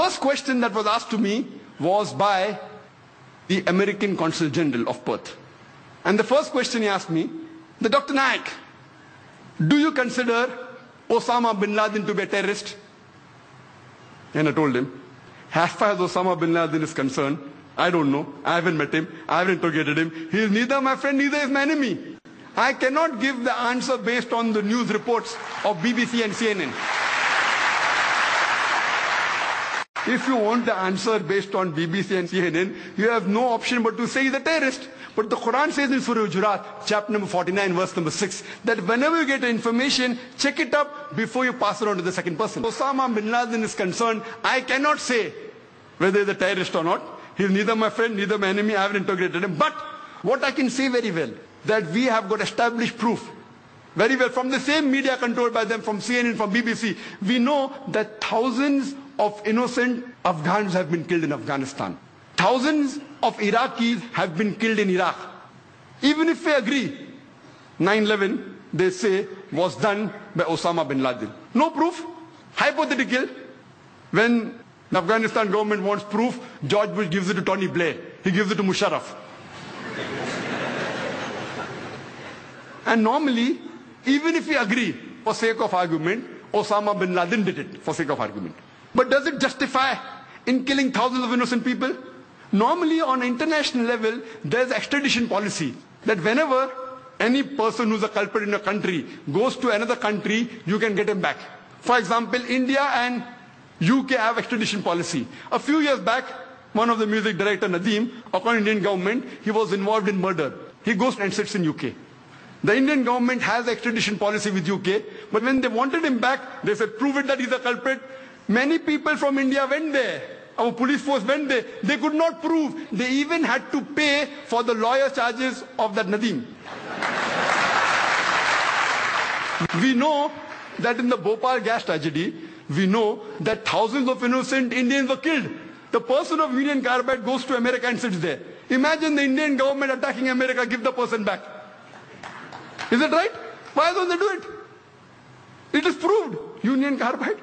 first question that was asked to me was by the American Consul General of Perth. And the first question he asked me, Dr. Naik, do you consider Osama bin Laden to be a terrorist? And I told him, as far as Osama bin Laden is concerned, I don't know. I haven't met him. I haven't interrogated him. He is neither my friend, neither is my enemy. I cannot give the answer based on the news reports of BBC and CNN. If you want the answer based on BBC and CNN, you have no option but to say he's a terrorist. But the Quran says in Surah Hujurat, chapter number 49, verse number 6, that whenever you get information, check it up before you pass it on to the second person. Osama bin Laden is concerned, I cannot say whether he's a terrorist or not. He's neither my friend, neither my enemy. I haven't integrated him. But what I can say very well, that we have got established proof, very well, from the same media controlled by them, from CNN, from BBC, we know that thousands of innocent Afghans have been killed in Afghanistan. Thousands of Iraqis have been killed in Iraq. Even if we agree, 9/11, they say, was done by Osama bin Laden. No proof, hypothetical. When the Afghanistan government wants proof, George Bush gives it to Tony Blair. He gives it to Musharraf. And normally, even if we agree, for sake of argument, Osama bin Laden did it, for sake of argument. But does it justify in killing thousands of innocent people? Normally, on an international level, there's extradition policy, that whenever any person who's a culprit in a country goes to another country, you can get him back. For example, India and UK have extradition policy. A few years back, one of the music director, Nadeem, according to Indian government, he was involved in murder. He goes and sits in UK. The Indian government has extradition policy with UK, but when they wanted him back, they said, prove it that he's a culprit. Many people from India went there. Our police force went there. They could not prove. They even had to pay for the lawyer charges of that Nadeem. We know that in the Bhopal gas tragedy, we know that thousands of innocent Indians were killed. The person of Union Carbide goes to America and sits there. Imagine the Indian government attacking America, give the person back. Is it right? Why don't they do it? It is proved. Union Carbide.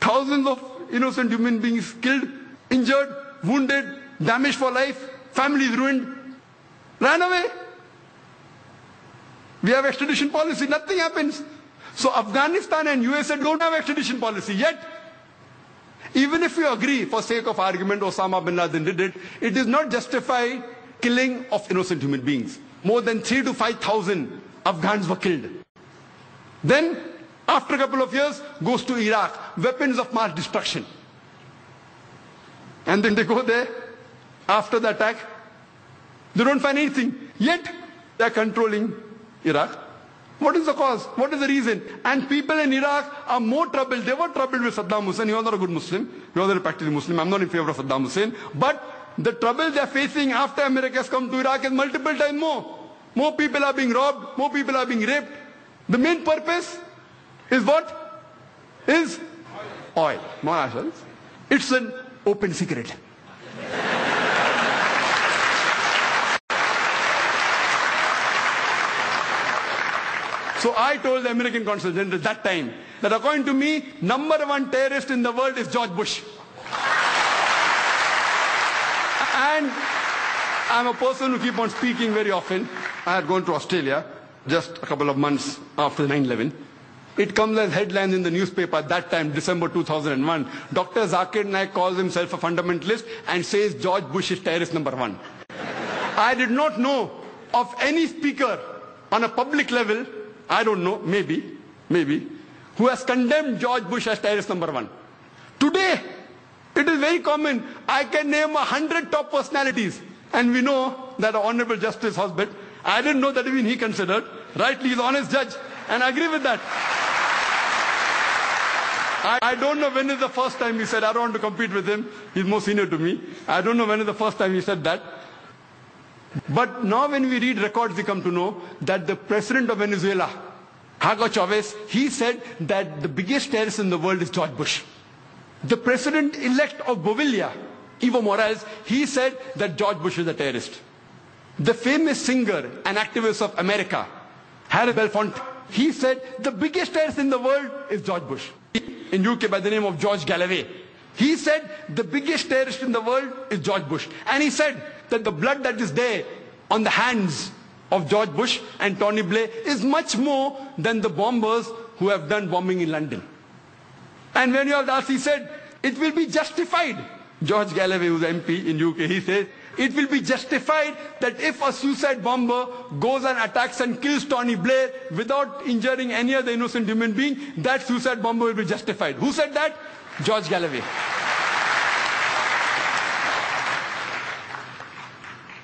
Thousands of innocent human beings killed, injured, wounded, damaged for life, families ruined, ran away. We have extradition policy, nothing happens. So Afghanistan and USA don't have extradition policy yet. Even if you agree, for sake of argument, Osama bin Laden did it, it does not justify killing of innocent human beings. More than 3,000 to 5,000 Afghans were killed. Then, after a couple of years, goes to Iraq, weapons of mass destruction. And then they go there, after the attack, they don't find anything. Yet, they are controlling Iraq. What is the cause? What is the reason? And people in Iraq are more troubled. They were troubled with Saddam Hussein. He was not a good Muslim. He was not a practicing Muslim. I'm not in favor of Saddam Hussein. But the trouble they are facing after America has come to Iraq is multiple times more. More people are being robbed. More people are being raped. The main purpose is what? Is oil. It's an open secret. So I told the American Consul General that time that according to me, #1 terrorist in the world is George Bush. And I'm a person who keeps on speaking very often. I had gone to Australia just a couple of months after 9/11. It comes as headlines in the newspaper at that time, December 2001. Dr. Zakir Naik calls himself a fundamentalist and says George Bush is terrorist #1. I did not know of any speaker on a public level, I don't know, maybe, who has condemned George Bush as terrorist #1. Today, it is very common. I can name 100 top personalities. And we know that Honorable Justice Hosbet, I didn't know that even he considered, rightly he's an honest judge, and I agree with that. I don't know when is the first time he said, I don't want to compete with him, he's more senior to me. I don't know when is the first time he said that. But now when we read records, we come to know that the president of Venezuela, Hugo Chavez, he said that the biggest terrorist in the world is George Bush. The president-elect of Bolivia, Evo Morales, he said that George Bush is a terrorist. The famous singer and activist of America, Harry Belafonte, he said the biggest terrorist in the world is George Bush. In UK by the name of George Galloway, He said the biggest terrorist in the world is George Bush. And he said that the blood that is there on the hands of George Bush and Tony Blair is much more than the bombers who have done bombing in London. And when you have asked, he said, it will be justified. George Galloway, who's MP in UK, he says, it will be justified that if a suicide bomber goes and attacks and kills Tony Blair without injuring any other innocent human being, that suicide bomber will be justified. Who said that? George Galloway.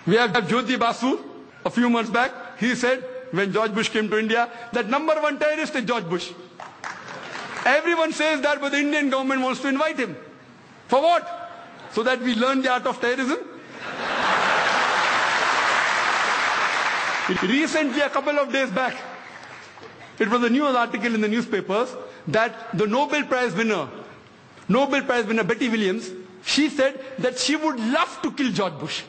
We have Jyoti Basu, a few months back. He said, when George Bush came to India, that number one terrorist is George Bush. Everyone says that, but the Indian government wants to invite him. For what? So that we learn the art of terrorism? Recently, a couple of days back, it was a news article in the newspapers that the Nobel Prize winner Betty Williams, she said that she would love to kill George Bush.